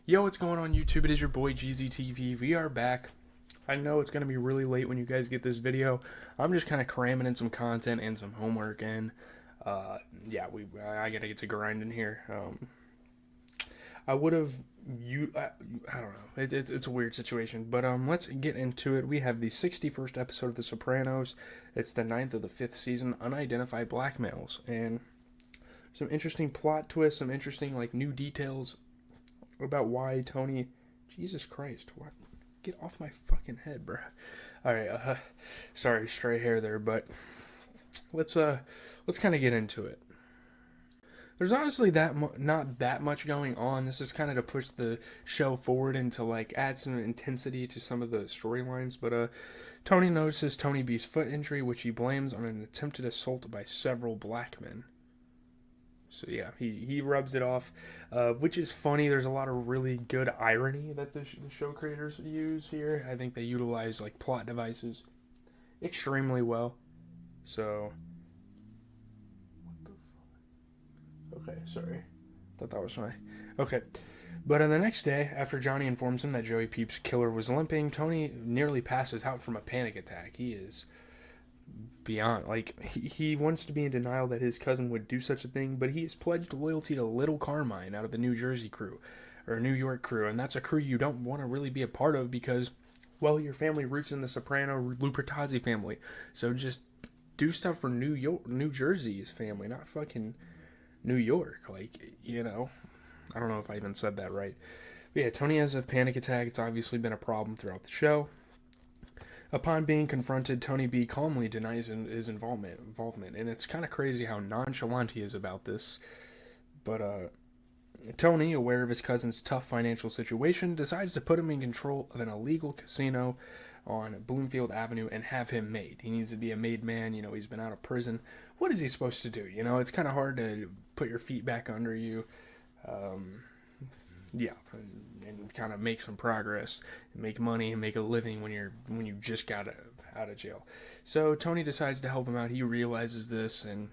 Yo, what's going on YouTube? It is your boy GZTV. We are back. I know it's going to be really late when you guys get this video. I'm just kind of cramming in some content and some homework and yeah, I got to get to grinding here. I would have I don't know. It's a weird situation, but let's get into it. We have the 61st episode of The Sopranos. It's the 9th of the 5th season, Unidentified Blackmails, and some interesting plot twists, some interesting like new details about why Tony. Jesus Christ, what? Get off my fucking head, bro. All right, sorry, stray hair there, but let's kind of get into it. There's honestly not that much going on. This is kind of to push the show forward and to like add some intensity to some of the storylines. But Tony notices Tony B's foot injury, which he blames on an attempted assault by several black men. So yeah, he rubs it off, which is funny. There's a lot of really good irony that the show creators use here. I think they utilize like plot devices extremely well. So, okay, sorry, thought that was fine. Okay, but on the next day, after Johnny informs him that Joey Peep's killer was limping, Tony nearly passes out from a panic attack. He is beyond, like, he wants to be in denial that his cousin would do such a thing, but he has pledged loyalty to Little Carmine out of the New Jersey crew, or New York crew, and that's a crew you don't want to really be a part of because, well, your family roots in the Soprano Lupertazzi family, so just do stuff for New Jersey's family, not fucking New York, like, you know, I don't know if I even said that right. But yeah, Tony has a panic attack. It's obviously been a problem throughout the show. Upon being confronted, Tony B calmly denies his involvement, and it's kind of crazy how nonchalant he is about this. But Tony, aware of his cousin's tough financial situation, decides to put him in control of an illegal casino on Bloomfield Avenue and have him made. He needs to be a made man. You know, he's been out of prison. What is he supposed to do? You know, it's kind of hard to put your feet back under you. Yeah, and kind of make some progress, and make money, and make a living when you just got out of jail. So Tony decides to help him out. He realizes this, and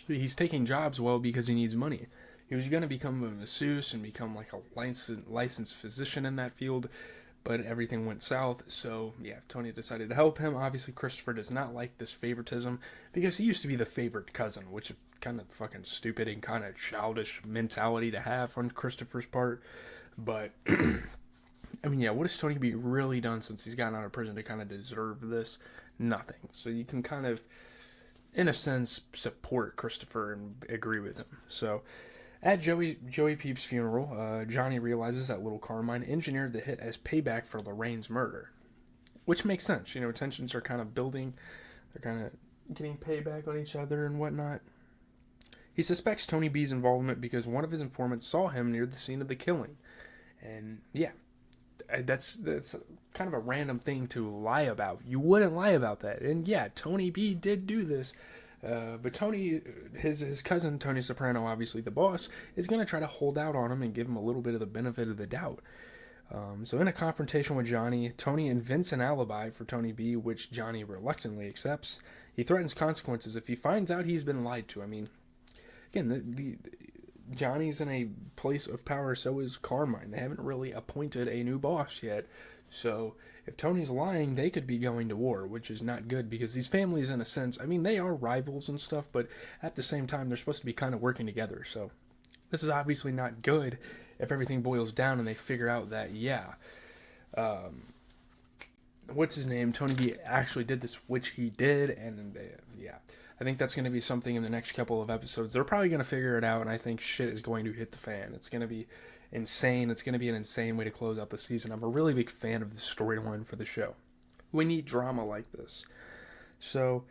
he's taking jobs well because he needs money. He was going to become a masseuse and become like a licensed physician in that field, but everything went south. So yeah, Tony decided to help him. Obviously, Christopher does not like this favoritism because he used to be the favorite cousin, which kind of fucking stupid and kind of childish mentality to have on Christopher's part. But I mean, yeah, what has Tony B really done since he's gotten out of prison to kind of deserve this? Nothing. So you can kind of, in a sense, support Christopher and agree with him. So at Joey Peep's funeral, Johnny realizes that Little Carmine engineered the hit as payback for Lorraine's murder, which makes sense. You know, tensions are kind of building. They're kind of getting payback on each other and whatnot. He suspects Tony B's involvement because one of his informants saw him near the scene of the killing. And yeah, that's kind of a random thing to lie about. You wouldn't lie about that. And yeah, Tony B did do this. But Tony, his cousin, Tony Soprano, obviously the boss, is going to try to hold out on him and give him a little bit of the benefit of the doubt. So in a confrontation with Johnny, Tony invents an alibi for Tony B, which Johnny reluctantly accepts. He threatens consequences if he finds out he's been lied to. I mean, again, Johnny's in a place of power, so is Carmine. They haven't really appointed a new boss yet. So if Tony's lying, they could be going to war, which is not good because these families, in a sense, I mean, they are rivals and stuff, but at the same time, they're supposed to be kind of working together. So this is obviously not good if everything boils down and they figure out that, yeah, what's his name? Tony B actually did this, which he did, and yeah. I think that's going to be something in the next couple of episodes. They're probably going to figure it out, and I think shit is going to hit the fan. It's going to be insane. It's going to be an insane way to close out the season. I'm a really big fan of the storyline for the show. We need drama like this. So,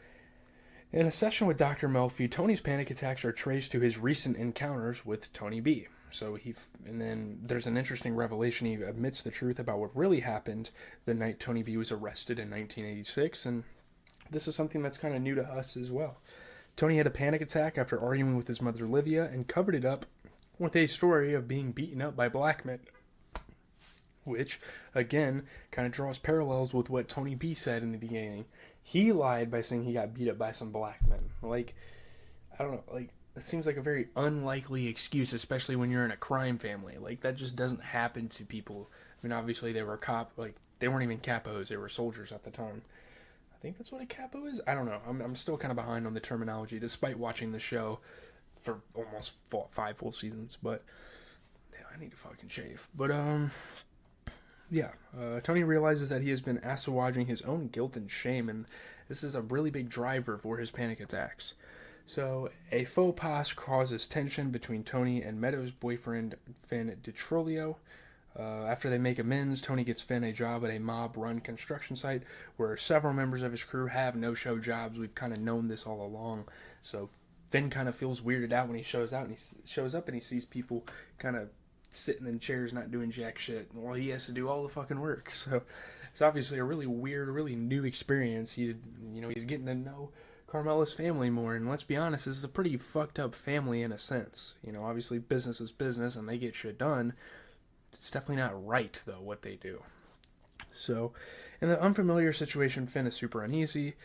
in a session with Dr. Melfi, Tony's panic attacks are traced to his recent encounters with Tony B. So and then there's an interesting revelation. He admits the truth about what really happened the night Tony B was arrested in 1986, and this is something that's kind of new to us as well. Tony had a panic attack after arguing with his mother Livia and covered it up with a story of being beaten up by black men, which, again, kind of draws parallels with what Tony B said in the beginning. He lied by saying he got beat up by some black men. Like, I don't know, like, It seems like a very unlikely excuse, especially when you're in a crime family. Like, that just doesn't happen to people. I mean, obviously they were like, they weren't even capos, they were soldiers at the time. I think that's what a capo is. I don't know. I'm still kind of behind on the terminology, despite watching the show for almost 5 full seasons. But yeah, I need to fucking shave. But yeah. Tony realizes that he has been assuaging his own guilt and shame, and this is a really big driver for his panic attacks. So a faux pas causes tension between Tony and Meadow's boyfriend Finn DiTrolio. After they make amends, Tony gets Finn a job at a mob-run construction site where several members of his crew have no-show jobs. We've kind of known this all along. So Finn kind of feels weirded out when he shows up and he sees people kind of sitting in chairs not doing jack shit. Well, he has to do all the fucking work. So it's obviously a really weird, really new experience. He's getting to know Carmela's family more, and let's be honest, this is a pretty fucked up family in a sense. Obviously business is business and they get shit done. It's definitely not right, though, what they do. So, in the unfamiliar situation, Finn is super uneasy.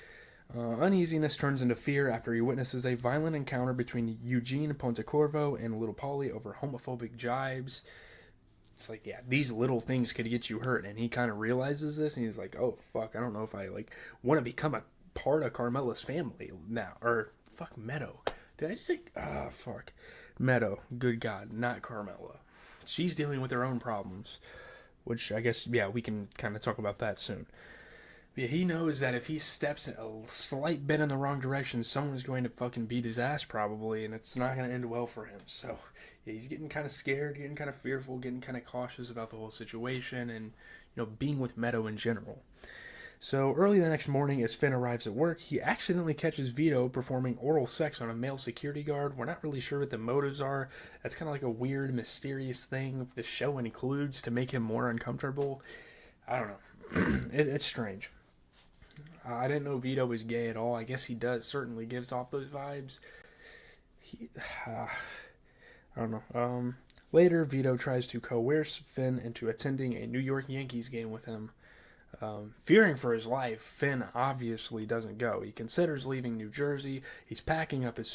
Uneasiness turns into fear after he witnesses a violent encounter between Eugene Pontecorvo and Little Polly over homophobic jibes. It's like, yeah, these little things could get you hurt, and he kind of realizes this, and he's like, oh, fuck, I don't know if I, want to become a part of Carmela's family now. Or, fuck, Meadow. Did I just say, fuck. Meadow, good God, not Carmela. She's dealing with her own problems, which I guess, yeah, we can kind of talk about that soon. But yeah, he knows that if he steps a slight bit in the wrong direction, someone's going to fucking beat his ass probably, and it's not going to end well for him. So yeah, he's getting kind of scared, getting kind of fearful, getting kind of cautious about the whole situation and, being with Meadow in general. So early the next morning, as Finn arrives at work, he accidentally catches Vito performing oral sex on a male security guard. We're not really sure what the motives are. That's kind of like a weird, mysterious thing the show includes to make him more uncomfortable. I don't know. It's strange. I didn't know Vito was gay at all. I guess he certainly gives off those vibes. I don't know. Later, Vito tries to coerce Finn into attending a New York Yankees game with him. Fearing for his life, Finn obviously doesn't go. He considers leaving New Jersey. He's packing up his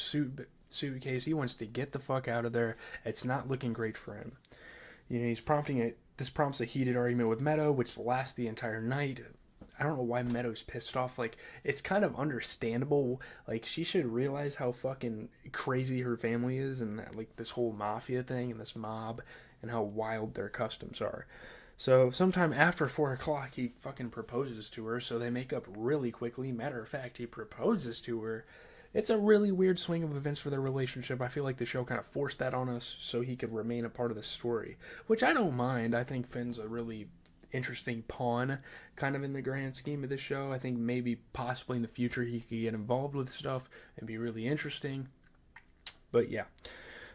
suitcase. He wants to get the fuck out of there. It's not looking great for him. This prompts a heated argument with Meadow, which lasts the entire night. I don't know why Meadow's pissed off. It's kind of understandable. She should realize how fucking crazy her family is and this whole mafia thing and this mob and how wild their customs are. So sometime after 4 o'clock, he fucking proposes to her, so they make up really quickly. Matter of fact, he proposes to her. It's a really weird swing of events for their relationship. I feel like the show kind of forced that on us so he could remain a part of the story, which I don't mind. I think Finn's a really interesting pawn kind of in the grand scheme of this show. I think maybe possibly in the future he could get involved with stuff and be really interesting. But yeah.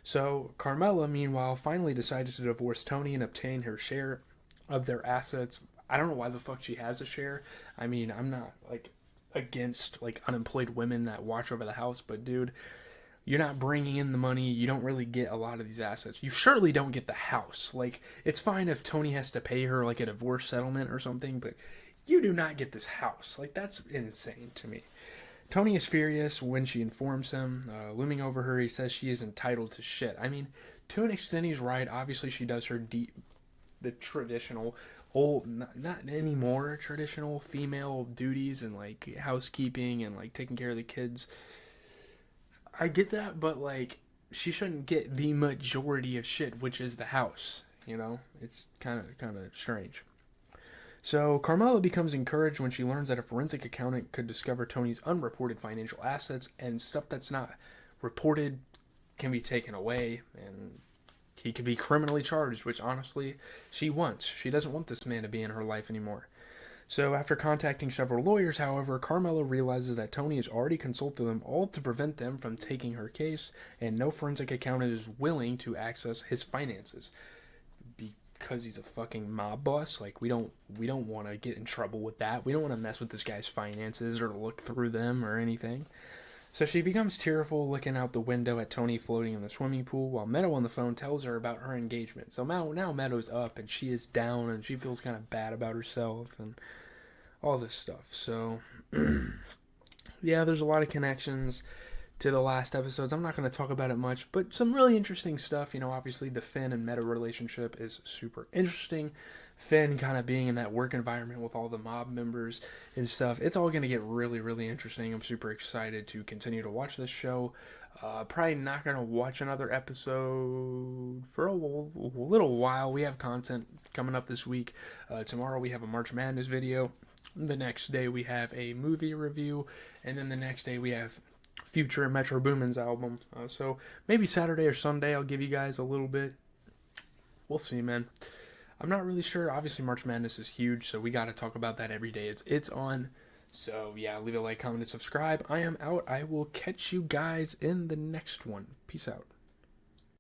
So Carmela, meanwhile, finally decides to divorce Tony and obtain her share of their assets. I don't know why the fuck she has a share. I mean, I'm not against unemployed women that watch over the house, but dude, you're not bringing in the money. You don't really get a lot of these assets. You surely don't get the house. It's fine if Tony has to pay her a divorce settlement or something, but you do not get this house. That's insane to me. Tony is furious when she informs him. Looming over her, he says she is entitled to shit. I mean, to an extent, he's right. Obviously, she does the traditional not anymore traditional female duties and housekeeping and taking care of the kids. I get that, but she shouldn't get the majority of shit, which is the house. It's kind of strange. So Carmela becomes encouraged when she learns that a forensic accountant could discover Tony's unreported financial assets, and stuff that's not reported can be taken away, and he could be criminally charged, which honestly she wants. She doesn't want this man to be in her life anymore. So after contacting several lawyers, however, Carmela realizes that Tony has already consulted them all to prevent them from taking her case, and no forensic accountant is willing to access his finances because he's a fucking mob boss. We don't want to get in trouble with that. We don't want to mess with this guy's finances or look through them or anything. So she becomes tearful, looking out the window at Tony floating in the swimming pool, while Meadow on the phone tells her about her engagement. So now Meadow's up, and she is down, and she feels kind of bad about herself, and all this stuff. So, yeah, there's a lot of connections. to the last episodes. I'm not going to talk about it much, but some really interesting stuff. Obviously the Finn and Meadow relationship is super interesting. Finn kind of being in that work environment with all the mob members and stuff. It's all going to get really, really interesting. I'm super excited to continue to watch this show. Probably not going to watch another episode for a little while. We have content coming up this week. Tomorrow we have a March Madness video. The next day we have a movie review. And then the next day we have Future and Metro Boomin's album. So maybe Saturday or Sunday I'll give you guys a little bit. We'll see, man. I'm not really sure. Obviously March Madness is huge, so we got to talk about that every day. It's on. So yeah, leave a like, comment, and subscribe. I am out. I will catch you guys in the next one. Peace out.